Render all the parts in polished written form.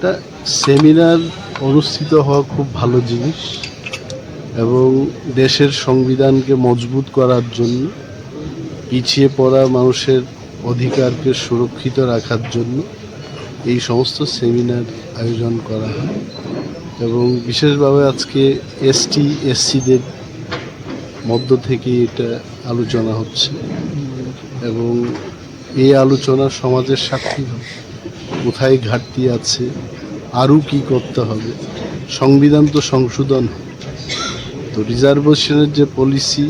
একটা সেমিনার অনুষ্ঠিত হওয়া খুব ভালো জিনিস এবং দেশের সংবিধানকে মজবুত করার জন্য পিছিয়ে পড়া মানুষের অধিকারকে সুরক্ষিত রাখার জন্য এই সমস্ত সেমিনার আয়োজন করা হয় এবং বিশেষভাবে আজকে এসসিদের মধ্য থেকে এটা আলোচনা হচ্ছে এবং এই আলোচনা সমাজের সাক্ষী হবে কোথায় ঘাটতি আছে, আরও কী করতে হবে। সংবিধান তো সংশোধন, তো রিজার্ভেশনের যে পলিসি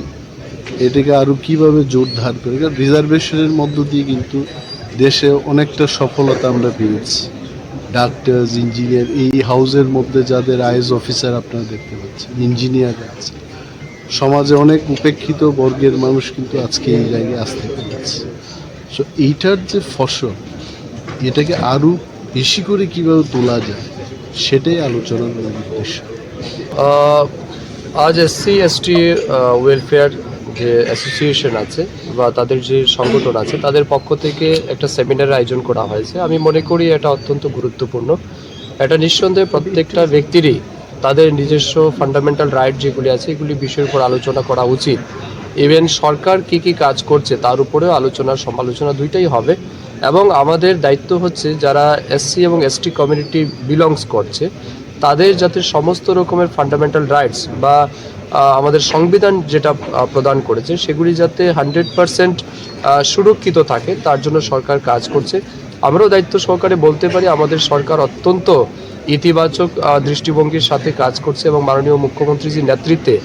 এটাকে আরও কীভাবে জোরদার করে, কারণ রিজার্ভেশনের মধ্য দিয়ে কিন্তু দেশে অনেকটা সফলতা আমরা পেয়েছি। ডাক্তার, ইঞ্জিনিয়ার, এই হাউসের মধ্যে যাদের আইএস অফিসার আপনারা দেখতে পাচ্ছেন, ইঞ্জিনিয়ার আছে, সমাজে অনেক উপেক্ষিত বর্গের মানুষ কিন্তু আজকে এই জায়গায় আসতে পেরেছে। সো এইটার যে ফসল, এটাকে আরও বেশি করে কীভাবে তোলা যায় সেটাই আলোচনার মূল উদ্দেশ্য। আজ এসসি এসটি ওয়েলফেয়ার যে অ্যাসোসিয়েশন আছে বা তাদের যে সংগঠন আছে তাদের পক্ষ থেকে একটা সেমিনার আয়োজন করা হয়েছে। আমি মনে করি এটা অত্যন্ত গুরুত্বপূর্ণ। এটা নিঃসন্দেহে প্রত্যেকটা ব্যক্তিরই তাদের নিজস্ব ফান্ডামেন্টাল রাইট যেগুলি আছে এগুলি বিষয়ের উপর আলোচনা করা উচিত। ইভেন সরকার কি কি কাজ করছে তার উপরেও সমালোচনা দুইটাই হবে এবং আমাদের দায়িত্ব হচ্ছে যারা এসসি এবং এসটি কমিউনিটি বিলংস করছে তাদের যাতে সমস্ত রকমের ফান্ডামেন্টাল রাইটস বা আমাদের সংবিধান যেটা প্রদান করেছে সেগুলি যাতে 100% সুরক্ষিত থাকে তার জন্য সরকার কাজ করছে। আমরাও দায়িত্ব সহকারে বলতে পারি আমাদের সরকার অত্যন্ত ইতিবাচক দৃষ্টিভঙ্গির সাথে কাজ করছে এবং মাননীয় মুখ্যমন্ত্রীজির নেতৃত্বে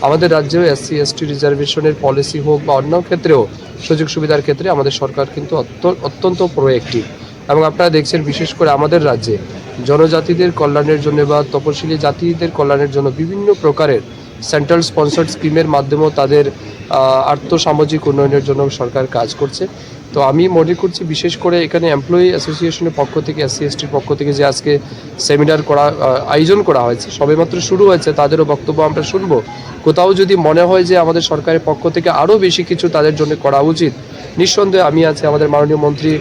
আমাদের রাজ্যেও এসসি এসটি রিজার্ভেশনের পলিসি হোক বা অন্য ক্ষেত্রেও সুযোগ সুবিধার ক্ষেত্রে আমাদের সরকার কিন্তু অত্যন্ত প্রোঅ্যাক্টিভ এবং আপনারা দেখছেন বিশেষ করে আমাদের রাজ্যে জনজাতিদের কল্যাণের জন্য বা তপশিলি জাতিদের কল্যাণের জন্য বিভিন্ন প্রকারের সেন্ট্রাল স্পন্সার্ড স্কিমের মাধ্যমেও তাদের আর্থসামাজিক উন্নয়নের জন্য সরকার কাজ করছে। তো আমি মনে করছি বিশেষ করে এখানে এমপ্লয়ি অ্যাসোসিয়েশনের পক্ষ থেকে এসসি এসটির পক্ষ থেকে যে আজকে সেমিনার আয়োজন করা হয়েছে সবেমাত্র শুরু হয়েছে, তাদেরও বক্তব্য আমরা শুনবো। কোথাও যদি মনে হয় যে আমাদের সরকারের পক্ষ থেকে আরও বেশি কিছু তাদের জন্য করা উচিত, নিঃসন্দেহে আমি আছি, আমাদের মাননীয় মন্ত্রী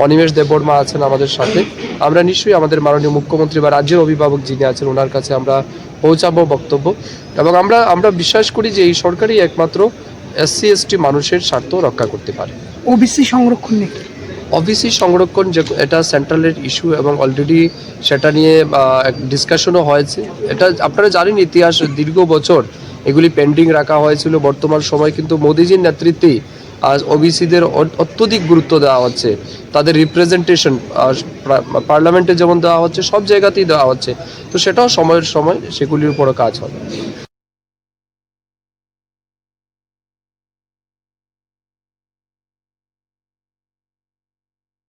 অনিমেষ দেববর্মা আছেন আমাদের সাথে, আমরা নিশ্চয়ই আমাদের মাননীয় মুখ্যমন্ত্রী বা রাজ্যের অভিভাবক যিনি আছেন ওনার কাছে আমরা পৌঁছাবো বক্তব্য এবং আমরা বিশ্বাস করি যে এই সরকারই একমাত্র এসসি এসটি মানুষের স্বার্থ রক্ষা করতে পারে। ওবিসি সংরক্ষণ নাকি ওবিসি সংরক্ষণ যে এটা সেন্ট্রালের ইস্যু এবং অলরেডি সেটা নিয়ে ডিসকাশনও হয়েছে। এটা আপনারা জানেন ইতিহাস দীর্ঘ বছর এগুলি পেন্ডিং রাখা হয়েছিল। বর্তমান সময় কিন্তু মোদিজির নেতৃত্বেই আজ ওবিসিদের অত্যধিক গুরুত্ব দেওয়া হচ্ছে, তাদের রিপ্রেজেন্টেশন পার্লামেন্টে যেমন দেওয়া হচ্ছে সব জায়গাতেই দেওয়া হচ্ছে। তো সেটাও সময়ের সময় সেগুলির উপরও কাজ হবে।